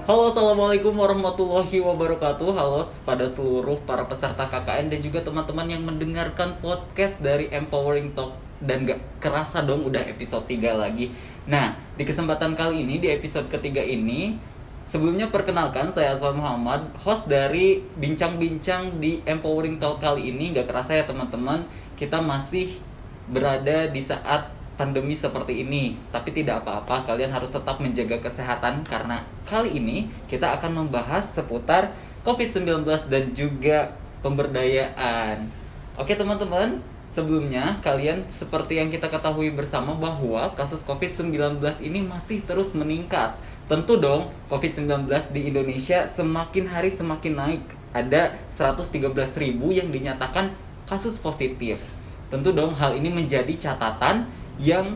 Halo, assalamualaikum warahmatullahi wabarakatuh. Halo pada seluruh para peserta KKN dan juga teman-teman yang mendengarkan podcast dari Empowering Talk. Dan gak kerasa dong udah episode 3 lagi. Nah, di kesempatan kali ini, di episode ketiga ini, sebelumnya perkenalkan saya Aswan Muhammad, host dari bincang-bincang di Empowering Talk kali ini. Gak kerasa ya teman-teman, kita masih berada di saat pandemi seperti ini. Tapi tidak apa-apa, kalian harus tetap menjaga kesehatan karena kali ini kita akan membahas seputar COVID-19 dan juga pemberdayaan. Oke teman-teman, sebelumnya kalian seperti yang kita ketahui bersama bahwa kasus COVID-19 ini masih terus meningkat. Tentu dong, COVID-19 di Indonesia semakin hari semakin naik. Ada 113.000 yang dinyatakan kasus positif. Tentu dong hal ini menjadi catatan yang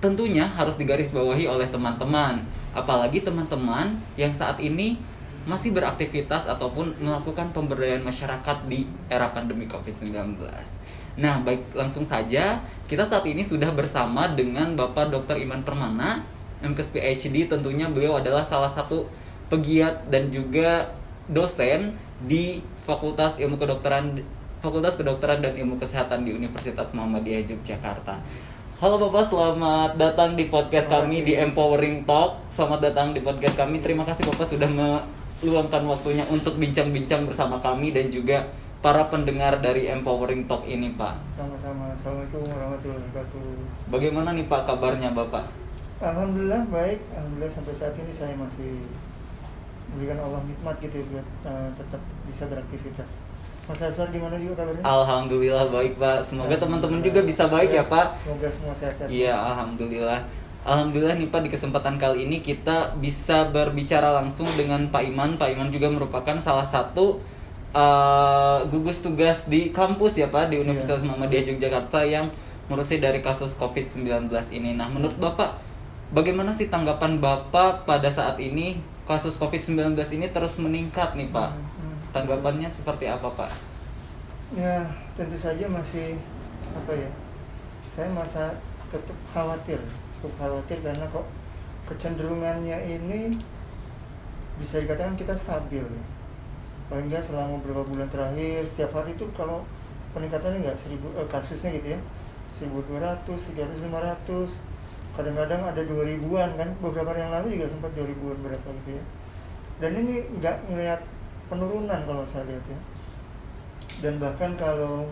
tentunya harus digarisbawahi oleh teman-teman. Apalagi teman-teman yang saat ini masih beraktivitas ataupun melakukan pemberdayaan masyarakat di era pandemi COVID-19. Nah, baik langsung saja, kita saat ini sudah bersama dengan Bapak Dr. Iman Permana, MKes PhD. Tentunya beliau adalah salah satu pegiat dan juga dosen di Fakultas Kedokteran dan Ilmu Kesehatan di Universitas Muhammadiyah Yogyakarta. Halo Bapak, selamat datang di podcast kami di Empowering Talk. Selamat datang di podcast kami. Terima kasih Bapak sudah meluangkan waktunya untuk bincang-bincang bersama kami dan juga para pendengar dari Empowering Talk ini, Pak. Sama-sama. Assalamualaikum warahmatullahi wabarakatuh. Bagaimana nih Pak kabarnya Bapak? Alhamdulillah baik. Alhamdulillah sampai saat ini saya masih memberikan Allah nikmat gitu buat tetap bisa beraktivitas. Mas Aswar gimana juga kabarnya? Alhamdulillah baik Pak. Semoga teman-teman juga bisa baik ya Pak. Semoga semua sehat-sehat. Iya, alhamdulillah. Alhamdulillah nih Pak, di kesempatan kali ini kita bisa berbicara langsung dengan Pak Iman. Pak Iman juga merupakan salah satu gugus tugas di kampus ya Pak, di Universitas Muhammadiyah Yogyakarta yang ngurusin dari kasus COVID-19 ini. Nah, menurut Bapak, bagaimana sih tanggapan Bapak pada saat ini kasus COVID-19 ini terus meningkat nih Pak? Tanggapannya seperti apa Pak? Ya, tentu saja masih saya tetap khawatir, cukup khawatir karena kok kecenderungannya ini bisa dikatakan kita stabil ya. Paling nggak selama beberapa bulan terakhir setiap hari itu kalau peningkatannya nggak 1.000 kasusnya gitu ya, 1.200, 300, 500, kadang-kadang ada 2.000-an kan, beberapa hari yang lalu juga sempat 2.000-an berapa gitu ya. Dan ini nggak melihat penurunan kalau saya lihat ya. Dan bahkan kalau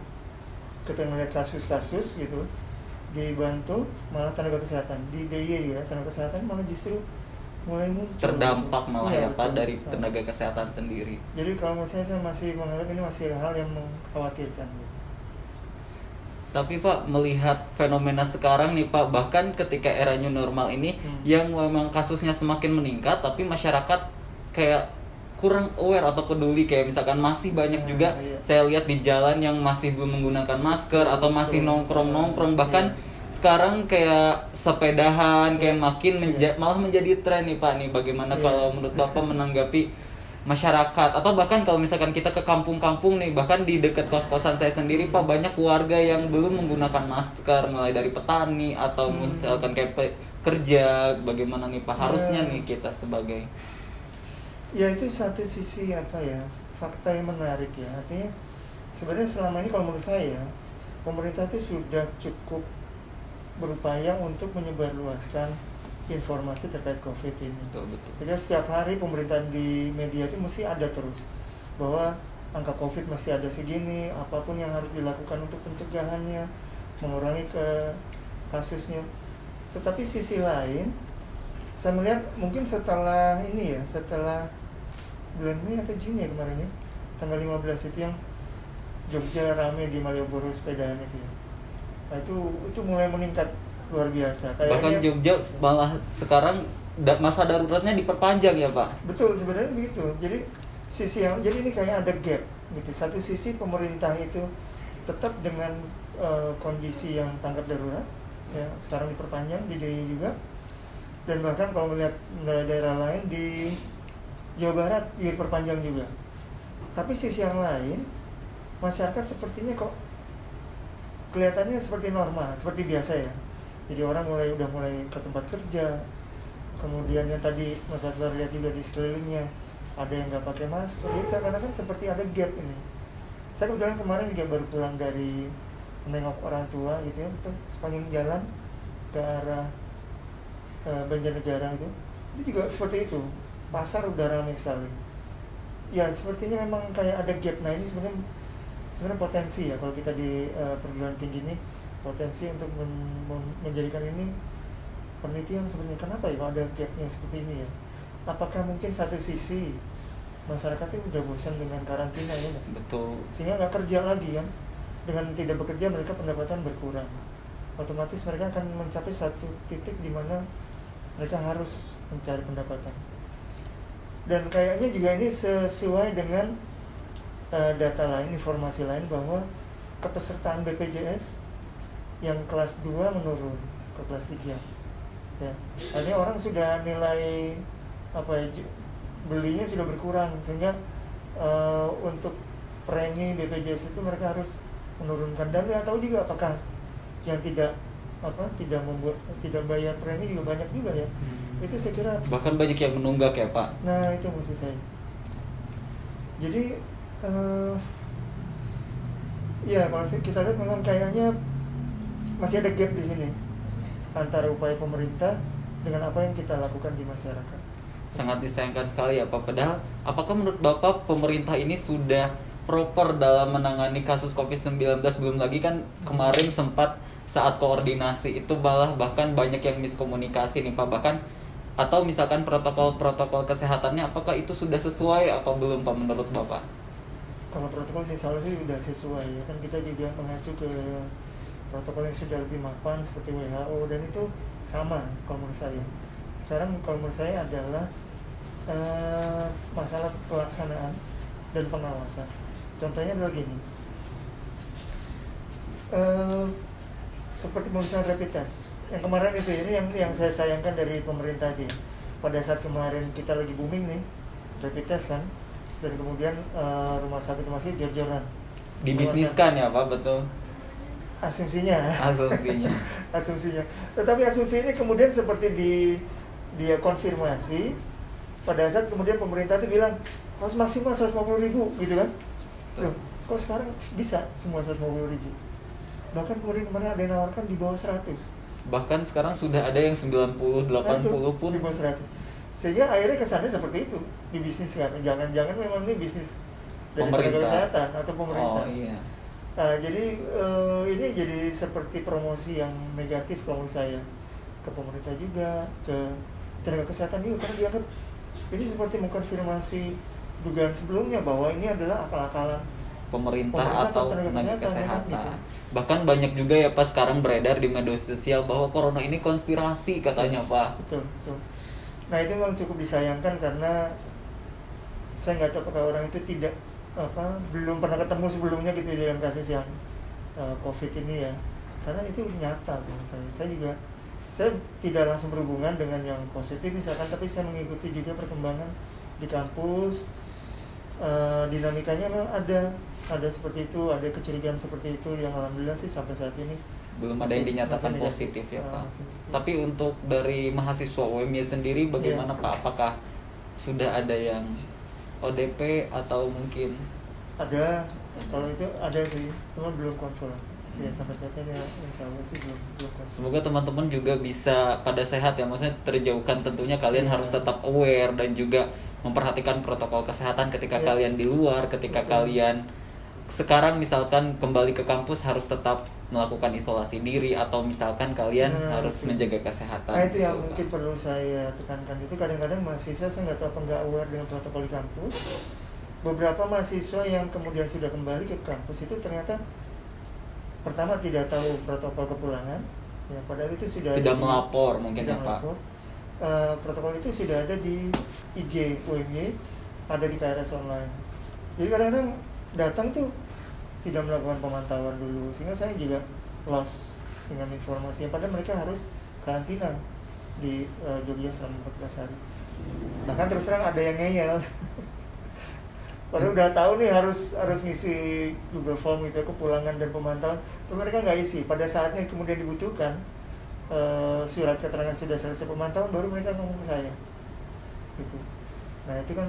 kita melihat kasus-kasus gitu dibantu malah tenaga kesehatan di DIY ya, tenaga kesehatan malah justru mulai muncul terdampak gitu. malah Ya, ya Pak betul. dari tenaga kesehatan sendiri. Jadi kalau menurut saya masih menganggap ini masih hal yang mengkhawatirkan gitu. Tapi Pak, melihat fenomena sekarang nih Pak, bahkan ketika era new normal ini yang memang kasusnya semakin meningkat, tapi masyarakat kayak kurang aware atau peduli, kayak misalkan masih banyak juga saya lihat di jalan yang masih belum menggunakan masker atau masih nongkrong-nongkrong, bahkan sekarang kayak sepedahan kayak makin malah menjadi tren nih Pak nih. Bagaimana kalau menurut Bapak menanggapi masyarakat, atau bahkan kalau misalkan kita ke kampung-kampung nih, bahkan di dekat kos-kosan saya sendiri Pak, banyak warga yang belum menggunakan masker, mulai dari petani atau misalkan kayak kerja. Bagaimana nih Pak, harusnya nih kita sebagai ya itu satu sisi fakta yang menarik ya. Artinya sebenarnya selama ini kalau menurut saya pemerintah itu sudah cukup berupaya untuk menyebarluaskan informasi terkait COVID ini. betul. Jadi setiap hari pemberitaan di media itu mesti ada terus bahwa angka COVID masih ada segini, apapun yang harus dilakukan untuk pencegahannya, mengurangi kasusnya. Tetapi sisi lain, saya melihat mungkin setelah bulan Mei atau Juni ya kemarin ya, tanggal 15 itu yang Jogja rame di Malioboro sepedaan itu ya. Nah, itu mulai meningkat luar biasa. Bahkan Jogja malah sekarang masa daruratnya diperpanjang ya Pak. Betul, sebenarnya begitu. Jadi ini kayak ada gap gitu. Satu sisi pemerintah itu tetap dengan kondisi yang tanggap darurat ya, sekarang diperpanjang di DIY juga. Dan bahkan kalau melihat daerah lain di Jawa Barat diperpanjang juga. Tapi sisi yang lain, masyarakat sepertinya kok kelihatannya seperti normal, seperti biasa ya. Jadi orang udah mulai ke tempat kerja, kemudian yang tadi Mas Aswar lihat juga di sekelilingnya ada yang nggak pakai masker. Jadi seakan-akan seperti ada gap ini. Saya kebetulan kemarin juga baru pulang dari menengok orang tua gitu ya, itu sepanjang jalan ke arah Banjarnegara itu juga seperti itu, pasar udah ramai sekali. Ya sepertinya memang kayak ada gap. Nah ini sebenarnya potensi ya kalau kita di perguruan tinggi ini, potensi untuk menjadikan ini penelitian sebenarnya. Kenapa ya kalau ada gapnya seperti ini ya? Apakah mungkin satu sisi masyarakat itu udah bosan dengan karantina ya? Betul. Sehingga nggak kerja lagi kan? Dengan tidak bekerja mereka pendapatan berkurang. Otomatis mereka akan mencapai satu titik di mana mereka harus mencari pendapatan. Dan kayaknya juga ini sesuai dengan data lain, informasi lain bahwa kepesertaan BPJS yang kelas 2 menurun ke kelas 3. Ya. Artinya orang sudah nilai belinya sudah berkurang, sehingga untuk premi BPJS itu mereka harus menurunkan. Dan nggak tahu juga apakah yang tidak bayar premi juga banyak juga ya. Itu saya kira bahkan banyak yang menunggak ya Pak. Nah itu maksud saya. Jadi ya kalau kita lihat memang kayaknya masih ada gap di sini antara upaya pemerintah dengan apa yang kita lakukan di masyarakat. Sangat disayangkan sekali ya Pak. Padahal apakah menurut Bapak pemerintah ini sudah proper dalam menangani kasus COVID-19? Belum lagi kan kemarin sempat saat koordinasi itu malah bahkan banyak yang miskomunikasi nih Pak. Bahkan atau misalkan protokol kesehatannya apakah itu sudah sesuai atau belum Pak menurut Bapak? Kalau protokol insya Allah sih sudah sesuai ya kan, kita juga mengacu ke protokol yang sudah lebih mapan seperti WHO dan itu sama kalau menurut saya. Sekarang kalau menurut saya adalah masalah pelaksanaan dan pengawasan. Contohnya adalah gini, seperti pemeriksaan rapid test yang kemarin itu, ini yang saya sayangkan dari pemerintah aja. Pada saat kemarin kita lagi booming nih rapid test kan, dan kemudian rumah sakit masih jor-joran Dibisniskan ya Pak, betul. asumsinya. Asumsinya. Tetapi asumsi ini kemudian seperti dia konfirmasi pada saat kemudian pemerintah itu bilang harus maksimal 150.000 gitu kan. Loh, kok sekarang bisa semua 150.000? Bahkan kemudian kemarin ada yang nawarkan di bawah 100. Bahkan sekarang sudah ada yang 90, 80 pun di bawah 100. Sehingga akhirnya kesannya seperti itu dibisniskan. Jangan-jangan memang ini bisnis dari tenaga kesehatan atau pemerintah. Oh iya. Jadi ini jadi seperti promosi yang negatif kalau menurut saya, ke pemerintah juga, ke tenaga kesehatan juga, karena dianggap ini seperti mengkonfirmasi dugaan sebelumnya bahwa ini adalah akal-akalan pemerintah atau tenaga kesehatan. Gitu. Bahkan banyak juga ya Pak sekarang beredar di media sosial bahwa corona ini konspirasi katanya Pak. Betul. Nah itu memang cukup disayangkan karena saya nggak tahu apakah orang itu belum pernah ketemu sebelumnya gitu dalam kasus yang COVID ini ya, karena itu nyata menurut saya tidak langsung berhubungan dengan yang positif misalkan, tapi saya mengikuti juga perkembangan di kampus, dinamikanya memang ada seperti itu, ada kecurigaan seperti itu yang alhamdulillah sih sampai saat ini belum ada yang dinyatakan positif ya Pak. Tapi untuk dari mahasiswa UMY sendiri bagaimana Pak? Apakah sudah ada yang ODP atau mungkin? Ada, kalau itu ada sih, cuma belum confirm. Ya sampai saat ini insya Allah sih belum confirm. Semoga teman-teman juga bisa pada sehat ya, maksudnya terjauhkan tentunya kalian harus tetap aware dan juga memperhatikan protokol kesehatan ketika kalian di luar, ketika kalian sekarang misalkan kembali ke kampus harus tetap melakukan isolasi diri atau misalkan kalian harus menjaga kesehatan. Nah itu yang mungkin perlu saya tekankan, itu kadang-kadang mahasiswa saya nggak tahu apa nggak aware dengan protokol di kampus. Beberapa mahasiswa yang kemudian sudah kembali ke kampus itu ternyata pertama tidak tahu protokol kepulangan, ya padahal itu sudah tidak melapor mungkin ya Pak. Protokol itu sudah ada di IG UMY, ada di KRS online. Jadi kadang-kadang datang tuh tidak melakukan pemantauan dulu, sehingga saya juga lost dengan informasi. Padahal mereka harus karantina di Jogja selama 14 hari. Bahkan terus terang ada yang ngeyel. Padahal udah tahu nih harus ngisi Google Form gitu, kepulangan dan pemantauan, tapi mereka nggak isi. Pada saatnya kemudian dibutuhkan, surat keterangan sudah selesai pemantauan baru mereka ngomong ke saya gitu. Nah itu kan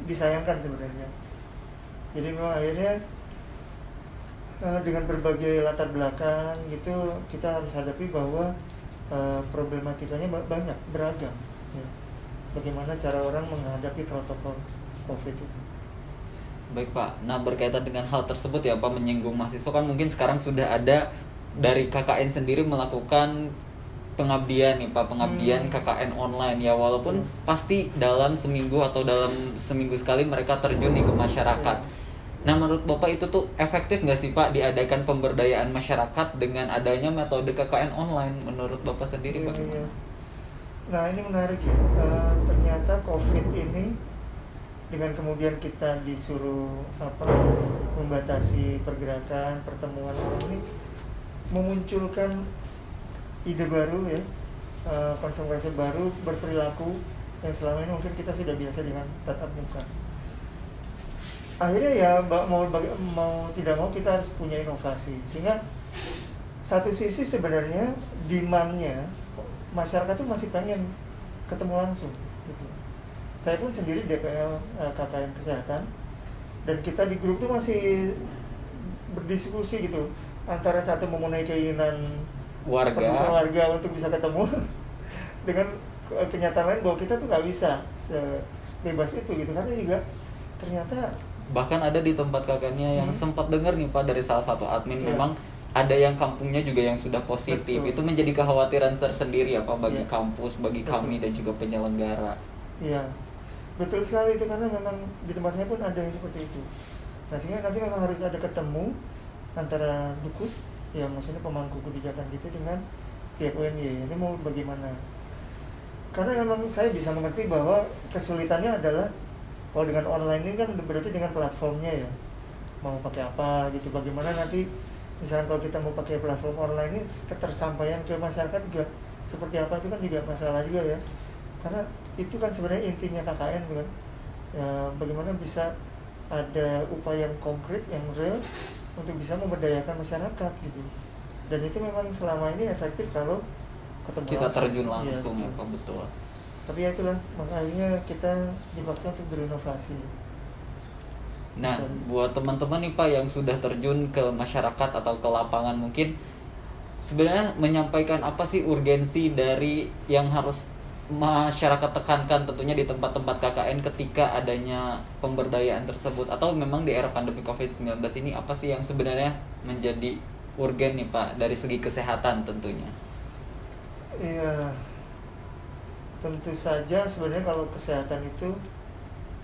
disayangkan sebenarnya. Jadi memang akhirnya dengan berbagai latar belakang gitu kita harus hadapi bahwa problematikanya banyak, beragam ya. Bagaimana cara orang menghadapi protokol COVID itu. Baik Pak, nah berkaitan dengan hal tersebut ya Pak, menyinggung mahasiswa kan mungkin sekarang sudah ada dari KKN sendiri melakukan pengabdian nih Pak, pengabdian KKN online ya, walaupun pasti dalam seminggu atau dalam seminggu sekali mereka terjun nih ke masyarakat. Nah menurut Bapak itu tuh efektif nggak sih Pak diadakan pemberdayaan masyarakat dengan adanya metode KKN online? Menurut Bapak sendiri bagaimana? Nah ini menarik ya, ternyata COVID ini dengan kemudian kita disuruh membatasi pergerakan, pertemuan orang ini memunculkan ide baru ya, konsep-konsep baru berperilaku yang selama ini mungkin kita sudah biasa dengan tatap muka. Akhirnya ya mau tidak mau kita harus punya inovasi, sehingga satu sisi sebenarnya demand-nya masyarakat tuh masih pengen ketemu langsung gitu. Saya pun sendiri DPL KKN Kesehatan, dan kita di grup tuh masih berdiskusi gitu antara satu memenuhi keinginan warga untuk bisa ketemu dengan kenyataan lain bahwa kita tuh nggak bisa sebebas itu gitu, karena juga ternyata bahkan ada di tempat KKN-nya yang sempat dengar nih Pak dari salah satu admin memang ada yang kampungnya juga yang sudah positif. Betul. Itu menjadi kekhawatiran tersendiri ya Pak bagi kampus, bagi kami dan juga penyelenggara. Iya, betul sekali itu, karena memang di tempat saya pun ada yang seperti itu. Nah sehingga nanti memang harus ada ketemu antara dukut, ya maksudnya pemangku kebijakan gitu dengan pihak UNY. Ini mau bagaimana? Karena memang saya bisa mengerti bahwa kesulitannya adalah kalau dengan online ini kan berarti dengan platformnya ya, mau pakai apa gitu. Bagaimana nanti misalkan kalau kita mau pakai platform online ini ketersampaian ke masyarakat juga seperti apa, itu kan juga masalah juga ya. Karena itu kan sebenarnya intinya KKN kan ya, bagaimana bisa ada upaya yang konkret, yang real untuk bisa memberdayakan masyarakat gitu. Dan itu memang selama ini efektif kalau ketemu kita langsung. Terjun langsung ya Pak, betul. Tapi ya itulah, makanya kita dipaksa untuk berinovasi. Nah, buat teman-teman nih Pak yang sudah terjun ke masyarakat atau ke lapangan, mungkin sebenarnya menyampaikan apa sih urgensi dari yang harus masyarakat tekankan tentunya di tempat-tempat KKN ketika adanya pemberdayaan tersebut, atau memang di era pandemi COVID-19 ini apa sih yang sebenarnya menjadi urgen nih Pak dari segi kesehatan tentunya? Iya, tentu saja sebenarnya kalau kesehatan itu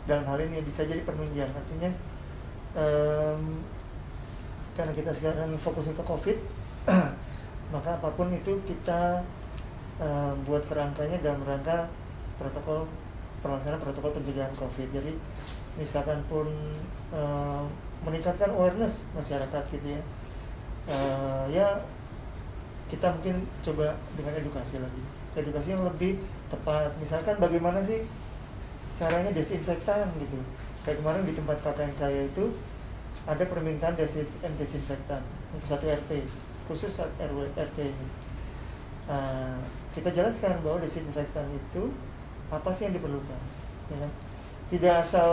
dalam hal ini bisa jadi penunjang, artinya karena kita sekarang fokusnya ke COVID maka apapun itu kita buat kerangkanya dalam rangka pelaksanaan protokol pencegahan COVID. Jadi misalkan pun meningkatkan awareness masyarakat gitu ya, ya kita mungkin coba dengan edukasi yang lebih tepat. Misalkan bagaimana sih caranya desinfektan gitu. Kayak kemarin di tempat KKN saya itu ada permintaan desinfektan untuk satu RT, khusus RW RT ini. Kita jelaskan bahwa desinfektan itu apa sih yang diperlukan, ya kan? Tidak asal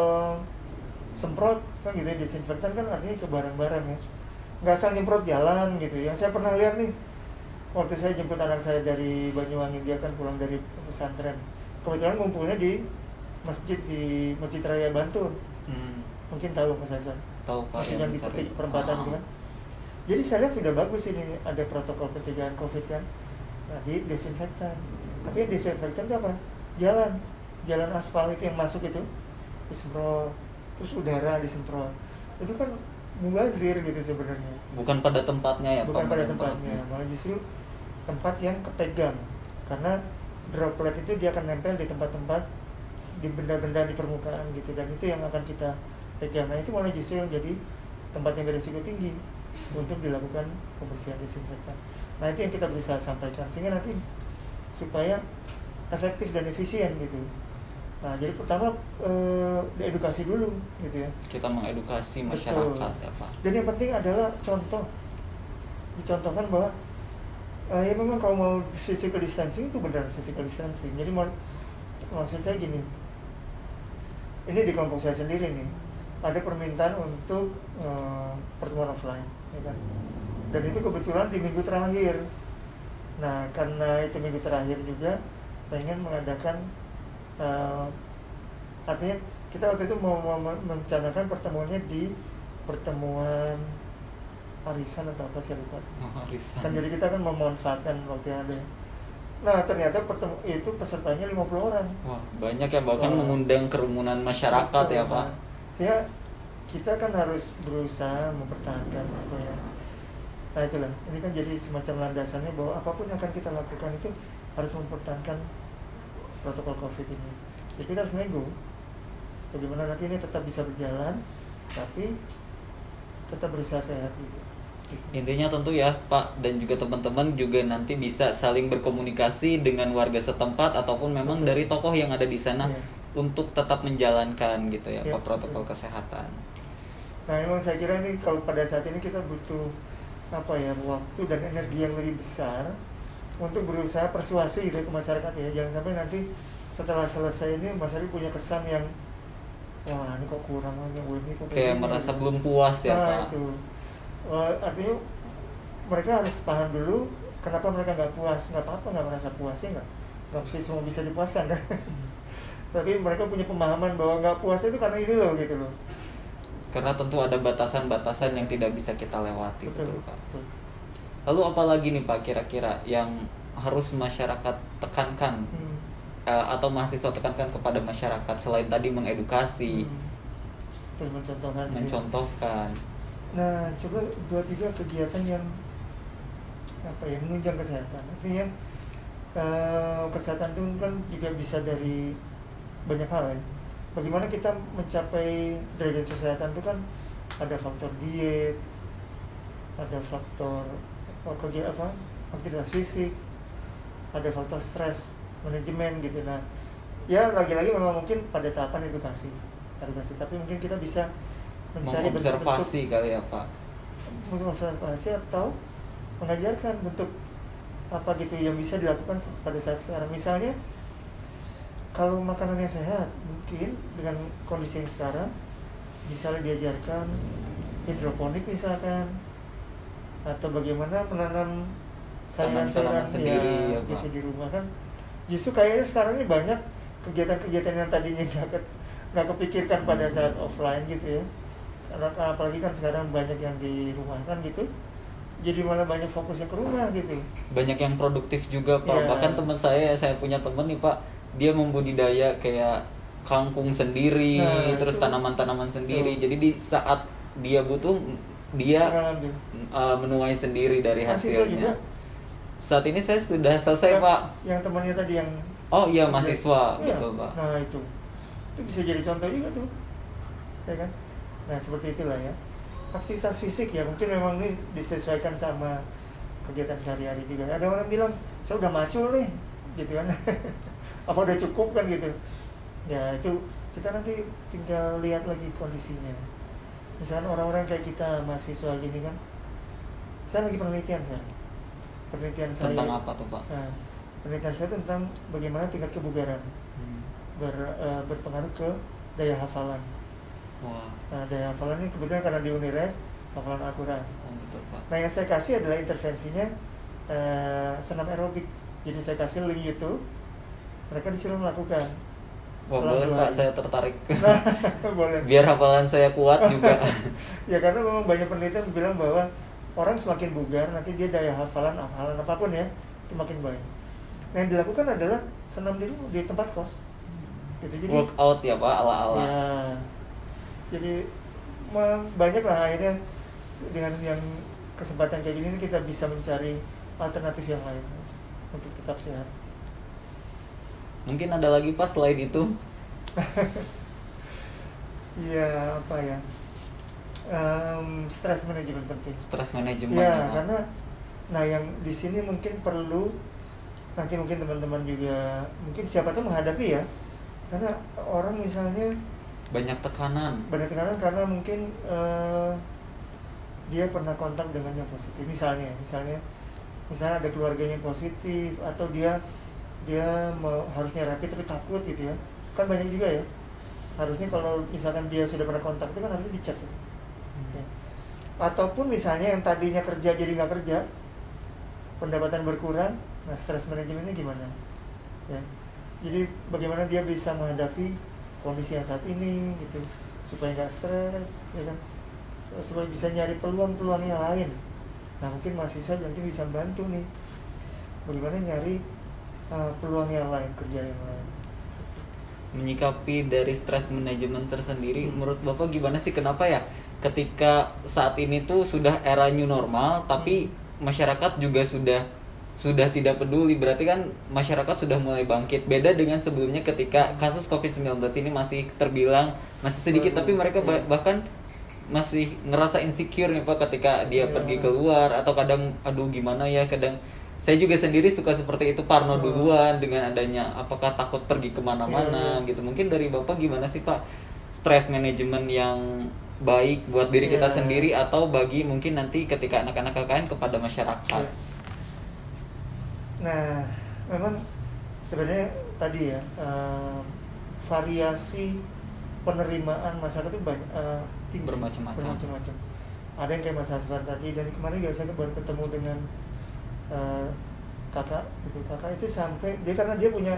semprot kan gitu ya. Desinfektan kan artinya ke barang-barang ya, nggak asal nyemprot jalan gitu. Yang saya pernah lihat nih, waktu saya jemput anak saya dari Banyuwangi, dia kan pulang dari pesantren, kebetulan ngumpulnya di Masjid Raya Bantul. Mungkin tahu Mas Hasan? Tahu Pak. Masjid yang di perempatan gitu kan. Jadi saya lihat sudah bagus ini, ada protokol pencegahan COVID kan. Nah, di desinfektan. Tapi yang desinfektan itu apa? Jalan aspal itu yang masuk itu disemprot, terus udara disemprot. Itu kan mubazir gitu sebenarnya. Bukan pada tempatnya ya Pak. Bukan pada tempatnya, malah justru tempat yang kepegang. Karena droplet itu dia akan nempel di tempat-tempat, di benda-benda di permukaan gitu, dan itu yang akan kita pegang. Nah itu malah justru yang jadi tempat yang berisiko tinggi untuk dilakukan pembersihan desinfektan. Nah itu yang kita bisa sampaikan sehingga nanti supaya efektif dan efisien gitu. Nah jadi pertama edukasi dulu gitu ya. Kita mengedukasi masyarakat. Betul. Ya Pak. Dan yang penting adalah contoh, dicontohkan bahwa Ya memang kalau mau physical distancing itu benar physical distancing. Jadi maksud saya gini, ini di kelompok saya sendiri nih, ada permintaan untuk pertemuan offline, ya kan? Dan itu kebetulan di minggu terakhir. Nah, karena itu minggu terakhir juga pengen mengadakan, artinya kita waktu itu mau merencanakan pertemuannya di pertemuan arisan atau apa sih lupa. Arisan. Kan jadi kita kan memanfaatkan waktu yang ada. Nah, ternyata itu pesertanya 50 orang. Wah, banyak ya, bahkan mengundang kerumunan masyarakat. Betul, ya Pak. Sehingga kita kan harus berusaha mempertahankan apa ya. Nah itulah, ini kan jadi semacam landasannya bahwa apapun yang akan kita lakukan itu harus mempertahankan protokol COVID ini. Jadi kita harus nego bagaimana nanti ini tetap bisa berjalan, tapi tetap berusaha sehat juga. Intinya tentu ya Pak dan juga teman-teman juga nanti bisa saling berkomunikasi dengan warga setempat ataupun memang dari tokoh yang ada di sana untuk tetap menjalankan gitu ya Pak protokol kesehatan. Nah memang saya kira ini kalau pada saat ini kita butuh apa ya, waktu dan energi yang lebih besar untuk berusaha persuasi gitu ke masyarakat ya. Jangan sampai nanti setelah selesai ini masyarakat punya kesan yang wah ini kok kurang aja, ini kok kayak merasa belum puas ya Pak. Itu artinya mereka harus paham dulu kenapa mereka nggak puas. Nggak apa-apa nggak merasa puas ya, nggak mesti semua bisa dipuaskan kan. Tapi mereka punya pemahaman bahwa nggak puas itu karena ini loh gitu loh. Karena tentu ada batasan-batasan yang tidak bisa kita lewati. Betul Pak. Betul. Lalu apalagi nih Pak kira-kira yang harus masyarakat tekankan atau mahasiswa tekankan kepada masyarakat selain tadi mengedukasi, terus mencontohkan. Nah, coba buat juga kegiatan yang apa ya, menunjang kesehatan. Artinya kesehatan itu kan juga bisa dari banyak hal ya. Bagaimana kita mencapai derajat kesehatan itu kan ada faktor diet, ada faktor aktivitas fisik, ada faktor stres manajemen gitu. Nah, ya lagi-lagi memang mungkin pada tahapan edukasi, tapi mungkin kita bisa mencari observasi kali ya Pak, observasi atau mengajarkan bentuk apa gitu yang bisa dilakukan pada saat sekarang. Misalnya kalau makanannya sehat, mungkin dengan kondisi yang sekarang bisa diajarkan hidroponik misalkan, atau bagaimana menanam sayuran-sayuran sendiri ya, gitu di rumah kan. Justru kayaknya sekarang ini banyak kegiatan-kegiatan yang tadinya nggak kepikirkan pada saat offline gitu ya. Karena apalagi kan sekarang banyak yang di rumah kan gitu, jadi malah banyak fokusnya ke rumah gitu. Banyak yang produktif juga Pak. Bahkan teman saya punya teman nih Pak, dia membudidaya kayak kangkung sendiri, terus tanaman-tanaman sendiri. Jadi di saat dia butuh, dia menuai sendiri dari hasilnya. Saat ini saya sudah selesai Pak. Yang temannya tadi yang mahasiswa gitu Pak. Nah itu bisa jadi contoh juga tuh, ya kan? Nah seperti itulah ya. Aktivitas fisik ya mungkin memang ini disesuaikan sama kegiatan sehari-hari juga. Ada orang bilang saya udah macul nih, gitu kan? Apa udah cukup kan gitu? Ya itu kita nanti tinggal lihat lagi kondisinya. Misalkan orang-orang kayak kita mahasiswa gini kan, saya lagi penelitian saya tentang apa tuh Pak? Nah, penelitian saya tentang bagaimana tingkat kebugaran berpengaruh ke daya hafalan. Wah. Nah, daya hafalan ini kebetulan karena di Unires hafalan akurat. Betul, Pak. Nah, yang saya kasih adalah intervensinya senam aerobik. Jadi saya kasih link YouTube, mereka disuruh melakukan. Wah, boleh Pak, saya tertarik. Nah, boleh. Biar hafalan saya kuat juga. Ya karena memang banyak penelitian bilang bahwa orang semakin bugar nanti dia daya hafalan apapun ya itu makin baik. Nah, yang dilakukan adalah senam di tempat kos. Gitu. Jadi workout ya Pak, ala-ala. Ya. Jadi banyak lah akhirnya dengan yang kesempatan kayak gini kita bisa mencari alternatif yang lain untuk tetap sehat. Mungkin ada lagi Pak selain itu? Iya, apa ya? Stress management penting. Stress management. Ya, karena yang di sini mungkin perlu nanti mungkin teman-teman juga mungkin siapa tahu menghadapi ya. Karena orang misalnya banyak tekanan karena mungkin dia pernah kontak dengan yang positif. Misalnya misalnya ada keluarganya yang positif atau dia harusnya rapid tapi takut gitu ya, kan banyak juga ya. Harusnya kalau misalkan dia sudah pernah kontak itu kan harusnya dicek gitu. Ya. Ataupun misalnya yang tadinya kerja jadi nggak kerja, pendapatan berkurang, nah stress manajemennya gimana ya. Jadi bagaimana dia bisa menghadapi kondisi yang saat ini gitu, supaya nggak stres ya kan, supaya bisa nyari peluang-peluang yang lain. Nah mungkin mahasiswa nanti bisa bantu nih bagaimana nyari peluang yang lain, kerja yang lain. Menyikapi dari stress manajemen tersendiri, menurut Bapak gimana sih, kenapa ya ketika saat ini tuh sudah era new normal tapi masyarakat juga sudah tidak peduli, berarti kan masyarakat sudah mulai bangkit, beda dengan sebelumnya ketika kasus COVID-19 ini masih terbilang masih sedikit, tapi mereka bahkan masih ngerasa insecure nih Pak ketika dia pergi keluar, atau kadang aduh gimana ya, kadang saya juga sendiri suka seperti itu, parno duluan dengan adanya apakah takut pergi kemana-mana gitu. Mungkin dari Bapak gimana sih Pak, stress management yang baik buat diri kita sendiri atau bagi mungkin nanti ketika anak-anak KKN kepada masyarakat? Nah memang sebenarnya tadi ya, variasi penerimaan masyarakat itu banyak, tinggi, bermacam-macam. Ada yang kayak Mas Hasbar tadi, dan kemarin juga saya baru ketemu dengan kakak itu sampai dia, karena dia punya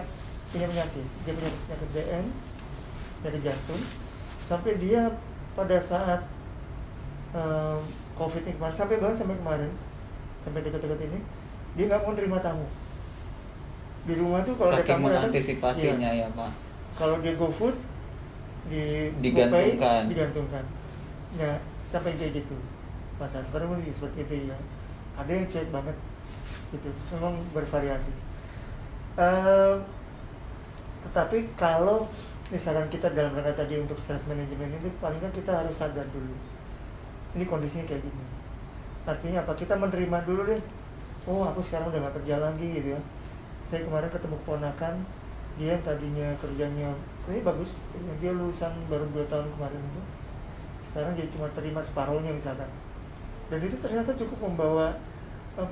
penyakit, dia punya penyakit DM, penyakit jantung, sampai dia pada saat COVID ini kemarin, sampai kemarin, sampai dekat-dekat ini, dia nggak mau nerima tamu di rumah tuh. Kalau ada tamu datang, antisipasinya ya Pak, kalau dia go food digantungkan. Nah sampai kayak gitu Mas Asbar seperti itu ya. Ada yang cuek banget gitu, memang bervariasi. Tetapi kalau misalkan kita dalam rangka tadi untuk stress management itu, paling kan kita harus sadar dulu ini kondisinya kayak gini. Artinya apa? Kita menerima dulu deh, oh aku sekarang udah gak kerja lagi gitu ya. Saya kemarin ketemu keponakan, dia yang tadinya kerjanya ini bagus, dia lulusan baru 2 tahun kemarin itu, sekarang jadi cuma terima separuhnya misalkan, dan itu ternyata cukup membawa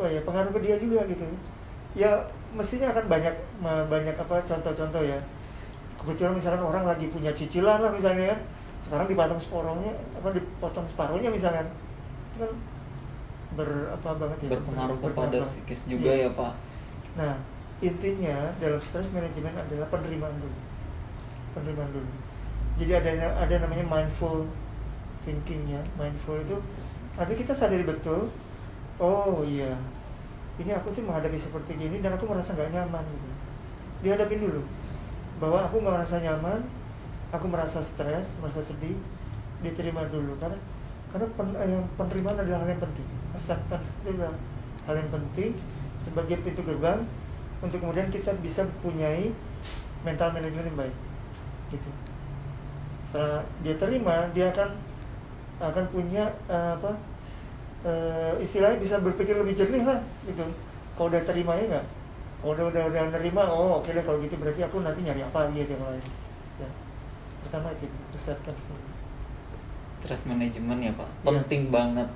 pengaruh ke dia juga gitu ya. Mestinya akan banyak contoh-contoh ya. Kebetulan misalkan orang lagi punya cicilan lah misalnya ya, sekarang dipotong separuhnya misalkan, itu kan berpengaruh kepada psikis juga ya Pak. Nah intinya dalam stress management adalah penerimaan dulu. Jadi ada namanya mindful thinkingnya. Mindful itu artinya kita sadari betul, oh iya ini aku tuh menghadapi seperti gini dan aku merasa nggak nyaman gitu. Dihadapin dulu bahwa aku nggak merasa nyaman, aku merasa stres, merasa sedih, diterima dulu. Karena penerimaan adalah hal yang penting. Acceptance itu adalah hal yang penting sebagai pintu gerbang untuk kemudian kita bisa mempunyai mental management yang baik gitu. Setelah dia terima, dia akan punya istilahnya bisa berpikir lebih jernih lah gitu. Kalau udah terima ya nggak, kalau udah nerima, oh oke deh kalau gitu, berarti aku nanti nyari apa lagi yang lain ya. Pertama itu acceptance. Stress management ya Pak, penting banget.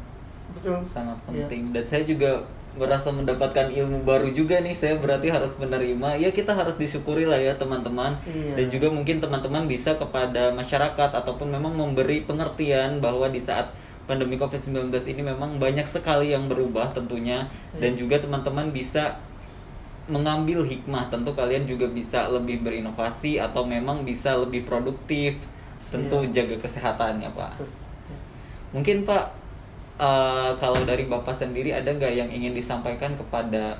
Betul, sangat penting. Dan saya juga merasa mendapatkan ilmu baru juga nih. Saya berarti harus menerima, ya kita harus disyukuri lah ya teman-teman. Dan juga mungkin teman-teman bisa kepada masyarakat ataupun memang memberi pengertian bahwa di saat pandemi COVID-19 ini memang banyak sekali yang berubah tentunya. Dan juga teman-teman bisa mengambil hikmah, tentu kalian juga bisa lebih berinovasi atau memang bisa lebih produktif. Tentu jaga kesehatannya Pak. Mungkin Pak, kalau dari Bapak sendiri ada nggak yang ingin disampaikan kepada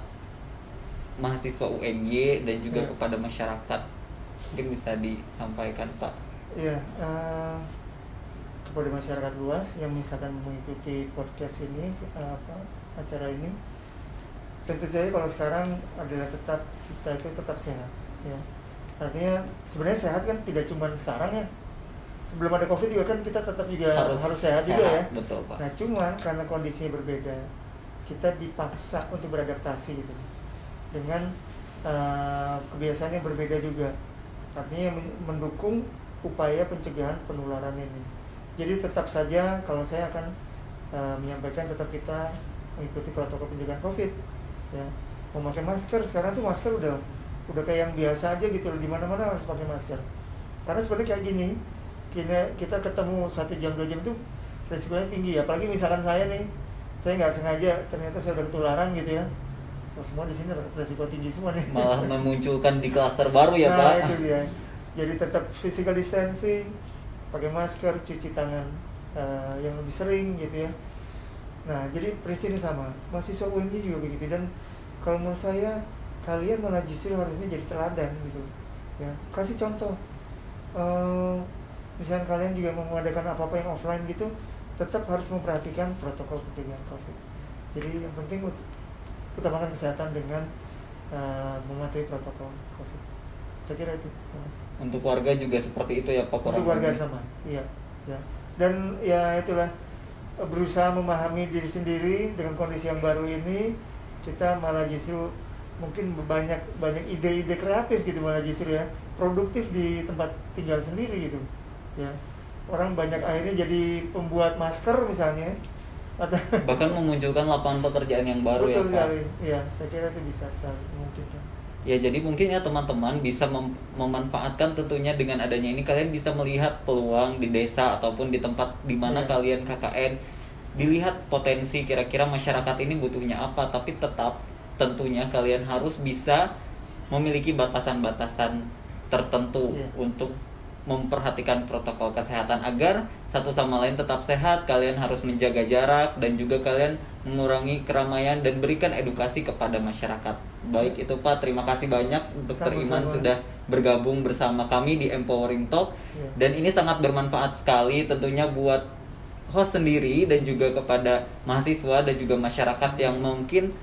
mahasiswa UNY dan juga kepada masyarakat? Mungkin bisa disampaikan Pak. Iya, kepada masyarakat luas yang misalkan mengikuti podcast ini, acara ini, tentu saja kalau sekarang adalah kita itu tetap sehat ya. Artinya sebenarnya sehat kan tidak cuma sekarang ya, sebelum ada COVID juga kan kita tetap juga harus sehat juga ya. Betul Pak. Nah cuman karena kondisinya berbeda, kita dipaksa untuk beradaptasi gitu dengan kebiasaan yang berbeda juga. Artinya mendukung upaya pencegahan penularan ini. Jadi tetap saja kalau saya akan menyampaikan tetap kita mengikuti protokol pencegahan COVID ya. Memakai masker sekarang tuh masker udah kayak yang biasa aja gitu loh, di mana-mana harus pakai masker. Karena sebenarnya kayak gini, kita ketemu 1 jam 2 jam itu resikonya tinggi, apalagi misalkan saya nih, saya nggak sengaja ternyata saya udah ketularan gitu ya. Oh, semua di sini resiko tinggi semua nih. Malah memunculkan di klaster baru ya, nah, Pak. Itu dia. Jadi tetap physical distancing, pakai masker, cuci tangan yang lebih sering gitu ya. Nah, jadi prinsipnya sama. Mahasiswa UNJ juga begitu, dan kalau menurut saya kalian malah justru harusnya jadi teladan gitu. Ya, kasih contoh. Misalnya kalian juga mau mengadakan apa-apa yang offline gitu, tetap harus memperhatikan protokol pencegahan COVID. Jadi yang penting utamakan kesehatan dengan mematuhi protokol COVID. Saya kira itu. Untuk warga juga seperti itu ya Pak, kurang Untuk warga lebih. sama, iya. Ya. Dan ya itulah, berusaha memahami diri sendiri dengan kondisi yang baru ini, kita malah justru mungkin banyak ide-ide kreatif gitu, malah justru ya produktif di tempat tinggal sendiri gitu. Ya. Orang banyak akhirnya jadi pembuat masker misalnya, atau Bahkan memunculkan lapangan pekerjaan yang baru ya betul Pak. sekali. Iya, saya kira itu bisa sekali mungkin. Ya jadi mungkin ya teman-teman bisa memanfaatkan tentunya dengan adanya ini, kalian bisa melihat peluang di desa ataupun di tempat di mana Iya. kalian KKN, dilihat potensi kira-kira masyarakat ini butuhnya apa, tapi tetap tentunya kalian harus bisa memiliki batasan-batasan tertentu Iya. untuk memperhatikan protokol kesehatan agar satu sama lain tetap sehat. Kalian harus menjaga jarak dan juga kalian mengurangi keramaian dan berikan edukasi kepada masyarakat. Baik itu Pak, terima kasih banyak Dr. Iman Sama-sama. sudah bergabung bersama kami di Empowering Talk. Iya. Dan ini sangat bermanfaat sekali tentunya buat host sendiri dan juga kepada mahasiswa dan juga masyarakat yang mungkin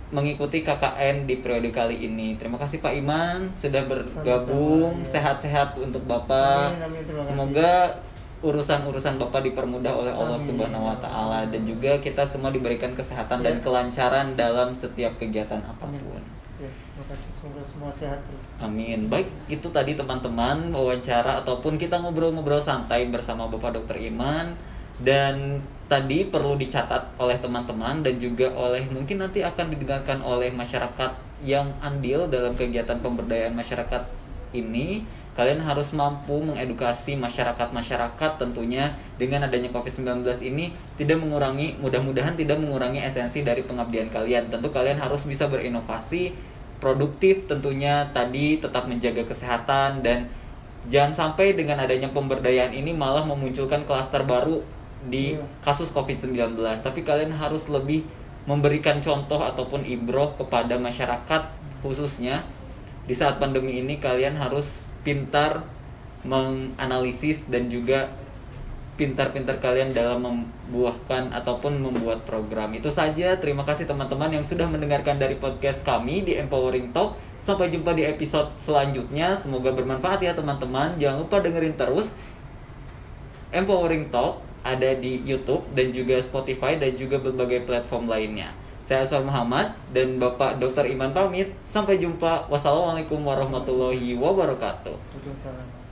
mengikuti KKN di periode kali ini. Terima kasih Pak Iman sudah bergabung. Sama-sama, ya. Sehat-sehat untuk Bapak. Amin, terima kasih. Semoga urusan-urusan Bapak dipermudah oleh Allah Amin. Subhanahu wa taala, dan juga kita semua diberikan kesehatan dan Ya. kelancaran dalam setiap kegiatan Amin. apapun. Ya, terima kasih, semoga semua sehat terus. Amin. Baik, itu tadi teman-teman wawancara ataupun kita ngobrol-ngobrol santai bersama Bapak Dr. Iman. Dan tadi perlu dicatat oleh teman-teman dan juga oleh mungkin nanti akan didengarkan oleh masyarakat yang andil dalam kegiatan pemberdayaan masyarakat ini. Kalian harus mampu mengedukasi masyarakat tentunya dengan adanya COVID-19 ini tidak mengurangi, mudah-mudahan tidak mengurangi esensi dari pengabdian kalian. Tentu kalian harus bisa berinovasi, produktif tentunya, tadi tetap menjaga kesehatan, dan jangan sampai dengan adanya pemberdayaan ini malah memunculkan klaster baru di kasus COVID-19. Tapi kalian harus lebih memberikan contoh ataupun ibroh kepada masyarakat, khususnya di saat pandemi ini kalian harus pintar menganalisis dan juga pintar-pintar kalian dalam membuahkan ataupun membuat program. Itu saja, terima kasih teman-teman yang sudah mendengarkan dari podcast kami di Empowering Talk. Sampai jumpa di episode selanjutnya. Semoga bermanfaat ya teman-teman. Jangan lupa dengerin terus Empowering Talk, ada di YouTube dan juga Spotify dan juga berbagai platform lainnya. Saya Aswar Muhammad dan Bapak Dr. Iman pamit. Sampai jumpa. Wassalamualaikum warahmatullahi wabarakatuh. Waalaikumsalam.